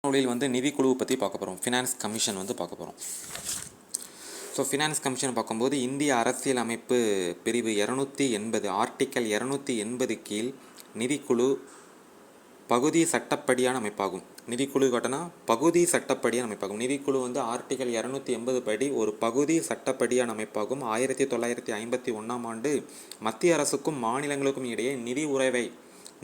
நூலில் வந்து நிதிக்குழுவை பற்றி பார்க்க போகிறோம். ஃபினான்ஸ் கமிஷன் வந்து பார்க்க போகிறோம். ஸோ ஃபினான்ஸ் கமிஷன் பார்க்கும்போது இந்திய அரசியல் அமைப்பு பிரிவு 280 ஆர்டிக்கல் 280 கீழ் நிதிக்குழு பகுதி சட்டப்படியான அமைப்பாகும். நிதிக்குழு கட்டணா பகுதி சட்டப்படியான அமைப்பாகும். நிதிக்குழு வந்து ஆர்டிக்கல் 280 படி ஒரு பகுதி சட்டப்படியான அமைப்பாகும். 1951ஆம் ஆண்டு மத்திய அரசுக்கும் மாநிலங்களுக்கும் இடையே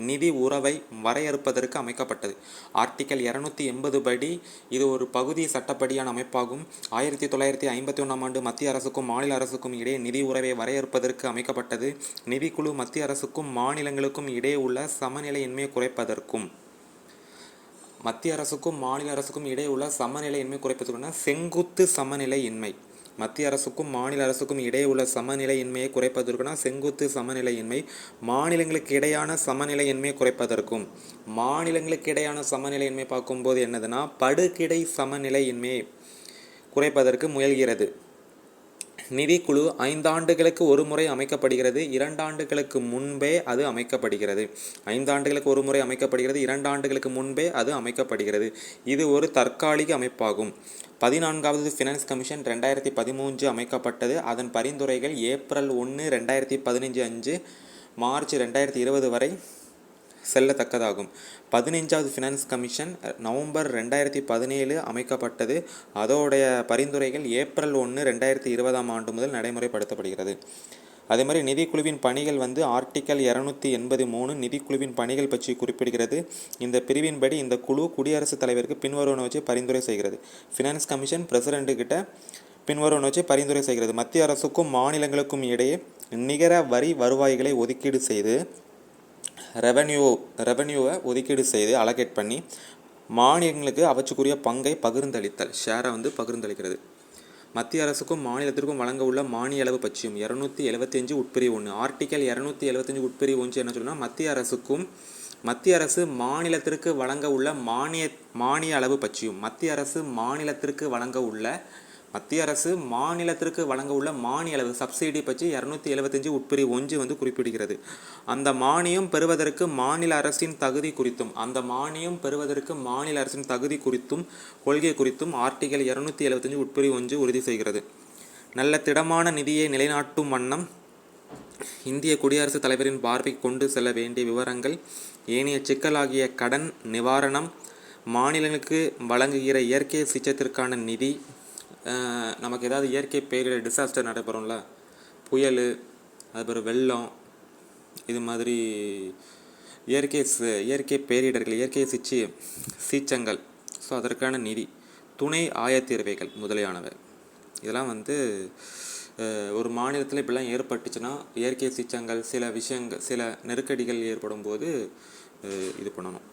நிதி உறவை வரையறுப்பதற்கு அமைக்கப்பட்டது. ஆர்டிக்கல் 280 படி இது ஒரு பகுதி சட்டப்படியான அமைப்பாகும். 1951ஆம் ஆண்டு மத்திய அரசுக்கும் மாநில அரசுக்கும் இடையே நிதி உறவை வரையறுப்பதற்கு அமைக்கப்பட்டது. நிதிக்குழு மத்திய அரசுக்கும் மாநிலங்களுக்கும் இடையே உள்ள சமநிலையின்மையை குறைப்பதற்கும் மத்திய அரசுக்கும் மாநில அரசுக்கும் இடையே உள்ள சமநிலையின்மை குறைப்பதற்குனா செங்குத்து சமநிலையின்மை. மத்திய அரசுக்கும் மாநில அரசுக்கும் இடையே உள்ள சமநிலையின்மையை குறைப்பதற்குனா செங்குத்து சமநிலையின்மை. மாநிலங்களுக்கு இடையான சமநிலையின்மையை குறைப்பதற்கும் மாநிலங்களுக்கு இடையான சமநிலையின்மை பார்க்கும்போது என்னதுன்னா படுகிடை சமநிலையின்மையை குறைப்பதற்கு முயல்கிறது. நிதிக்குழு 5 ஆண்டுகளுக்கு ஒரு முறை அமைக்கப்படுகிறது. 2 ஆண்டுகளுக்கு முன்பே அது அமைக்கப்படுகிறது. 5 ஆண்டுகளுக்கு ஒரு முறை அமைக்கப்படுகிறது. 2 ஆண்டுகளுக்கு முன்பே அது அமைக்கப்படுகிறது. இது ஒரு தற்காலிக அமைப்பாகும். 14வது ஃபினான்ஸ் கமிஷன் 2013 அமைக்கப்பட்டது. அதன் பரிந்துரைகள் ஏப்ரல் 1, 2015 அன்று மார்ச் 2020 வரை செல்லத்தக்கதாகும். 15வது ஃபினான்ஸ் கமிஷன் நவம்பர் 2017 அமைக்கப்பட்டது. அதோடைய பரிந்துரைகள் ஏப்ரல் 1, 2020ஆம் ஆண்டு முதல் நடைமுறைப்படுத்தப்படுகிறது. அதே மாதிரி நிதிக்குழுவின் பணிகள் வந்து ஆர்டிக்கல் 283 நிதிக்குழுவின் பணிகள் பற்றி குறிப்பிடுகிறது. இந்த பிரிவின்படி இந்த குழு குடியரசுத் தலைவருக்கு பின்வருவன வச்சு பரிந்துரை செய்கிறது. ஃபினான்ஸ் கமிஷன் பிரசிடென்ட் கிட்ட பின்வருவன வச்சு பரிந்துரை செய்கிறது. மத்திய அரசுக்கும் மாநிலங்களுக்கும் இடையே நிகர வரி வருவாய்களை ஒதுக்கீடு செய்து ரெவன்யூவை ஒதுக்கீடு செய்து அலோகேட் பண்ணி மாநிலங்களுக்கு அவற்றுக்குரிய பங்கை பகிர்ந்தளித்தல் ஷேரை வந்து பகிர்ந்தளிக்கிறது. மத்திய அரசுக்கும் மாநிலத்திற்கும் வழங்க உள்ள மானிய அளவு பற்றியும் 275 உட்பிரிவு 1 ஆர்டிக்கல் 275 உட்பிரிவு 1 என்ன சொல்லுன்னா மத்திய அரசு மாநிலத்திற்கு வழங்க உள்ள மானிய அளவு பற்றியும் மத்திய அரசு மாநிலத்திற்கு வழங்க உள்ள மானிய அளவு சப்சிடி பற்றி 275 உட்பிரிவு 1 வந்து குறிப்பிடுகிறது. அந்த மானியம் பெறுவதற்கு மாநில அரசின் தகுதி குறித்தும் கொள்கை குறித்தும் ஆர்டிகல் 275 உட்பிரிவு 1 உறுதி செய்கிறது. நல்ல திடமான நிதியை நிலைநாட்டும் வண்ணம் இந்திய குடியரசுத் தலைவரின் பார்வைக்கு கொண்டு செல்ல வேண்டிய விவரங்கள், ஏனைய சிக்கலாகிய கடன் நிவாரணம், மாநிலங்களுக்கு வழங்குகிற இயற்கை சீற்றத்திற்கான நிதி, நமக்கு ஏதாவது இயற்கை பேரிடர் டிசாஸ்டர் நடைபெறும்ல, புயல், அதுபோல் வெள்ளம், இது மாதிரி இயற்கை பேரிடர்கள், இயற்கை சீற்றங்கள், ஸோ அதற்கான நிதி, துணை ஆயத்தீர்வைகள் முதலியானவை. இதெல்லாம் வந்து ஒரு மாநிலத்தில் இப்படிலாம் ஏற்பட்டுச்சுன்னா இயற்கை சீற்றங்கள் சில நெருக்கடிகள் ஏற்படும் போது இது பண்ணணும்.